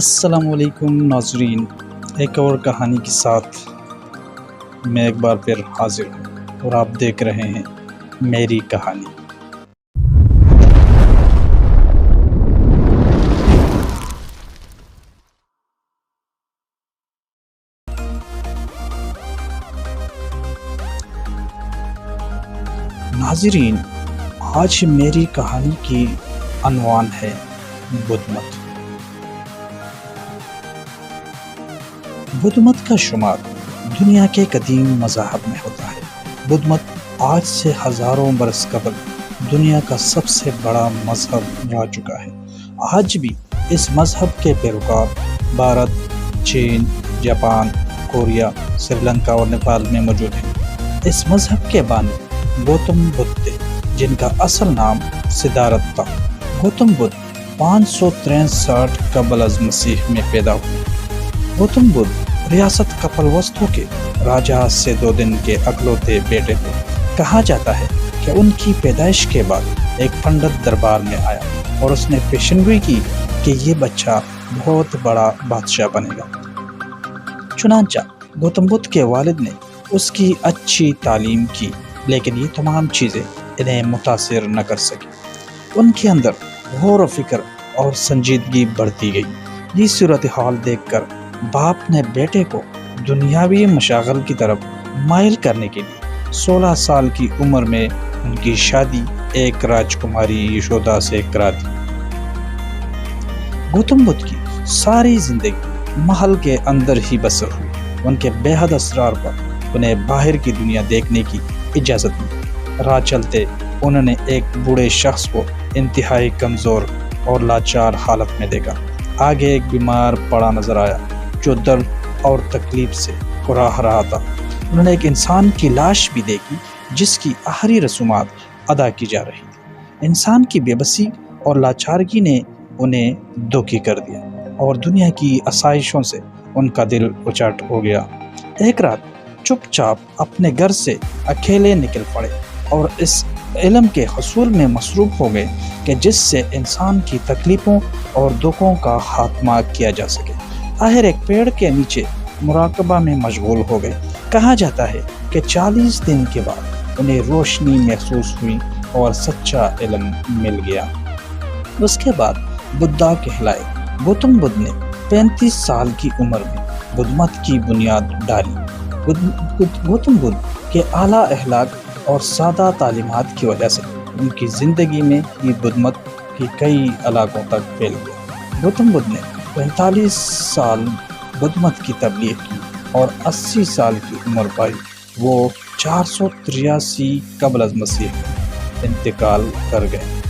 السلام علیکم ناظرین، ایک اور کہانی کے ساتھ میں ایک بار پھر حاضر ہوں اور آپ دیکھ رہے ہیں میری کہانی۔ ناظرین، آج میری کہانی کی عنوان ہے بدھ مت۔ بدھ مت کا شمار دنیا کے قدیم مذاہب میں ہوتا ہے۔ بدھ مت آج سے ہزاروں برس قبل دنیا کا سب سے بڑا مذہب رہ چکا ہے۔ آج بھی اس مذہب کے پیروکار بھارت، چین، جاپان، کوریا، سری لنکا اور نیپال میں موجود ہیں۔ اس مذہب کے بانی گوتم بدھ تھے، جن کا اصل نام سدھارتھ تھا۔ گوتم بدھ 563 قبل از مسیح میں پیدا ہوئے۔ گوتم بدھ ریاست کپلوستھو کے راجا سدھودن کے اکلوتے بیٹے تھے۔ کہا جاتا ہے کہ ان کی پیدائش کے بعد ایک پنڈت دربار میں آیا اور اس نے پیشنگوئی کی کہ یہ بچہ بہت بڑا بادشاہ بنے گا۔ چنانچہ گوتم بدھ کے والد نے اس کی اچھی تعلیم کی، لیکن یہ تمام چیزیں انہیں متاثر نہ کر سکی۔ ان کے اندر غور و فکر اور سنجیدگی بڑھتی گئی۔ یہ صورتحال دیکھ کر باپ نے بیٹے کو دنیاوی مشاغل کی طرف مائل کرنے کے لیے 16 سال کی عمر میں ان کی شادی ایک راجکماری یشودا سے کرا دی۔ گوتم بدھ کی ساری زندگی محل کے اندر ہی بسر ہوئی۔ ان کے بے حد اصرار پر انہیں باہر کی دنیا دیکھنے کی اجازت ملی۔ راہ چلتے انہوں نے ایک بوڑھے شخص کو انتہائی کمزور اور لاچار حالت میں دیکھا۔ آگے ایک بیمار پڑا نظر آیا جو درد اور تکلیف سے کراہ رہا تھا۔ انہوں نے ایک انسان کی لاش بھی دیکھی جس کی آخری رسومات ادا کی جا رہی تھی۔ انسان کی بے بسی اور لاچارگی نے انہیں دکھی کر دیا اور دنیا کی آسائشوں سے ان کا دل اچاٹ ہو گیا۔ ایک رات چپ چاپ اپنے گھر سے اکیلے نکل پڑے اور اس علم کے حصول میں مصروف ہو گئے کہ جس سے انسان کی تکلیفوں اور دکھوں کا خاتمہ کیا جا سکے۔ آخر ایک پیڑ کے نیچے مراقبہ میں مشغول ہو گئے۔ کہا جاتا ہے کہ 40 دن کے بعد انہیں روشنی محسوس ہوئی اور سچا علم مل گیا۔ اس کے بعد بدھا کہلائے۔ گوتم بدھ نے 35 سال کی عمر میں بدھ مت کی بنیاد ڈالی۔ گوتم بدھ کے اعلیٰ اخلاق اور سادہ تعلیمات کی وجہ سے ان کی زندگی میں یہ بدھ مت کی کئی علاقوں تک پھیل گیا۔ گوتم بدھ نے 45 سال بدھ مت کی تبلیغ کی اور 80 سال کی عمر پائی۔ وہ 483 قبل از مسیح انتقال کر گئے۔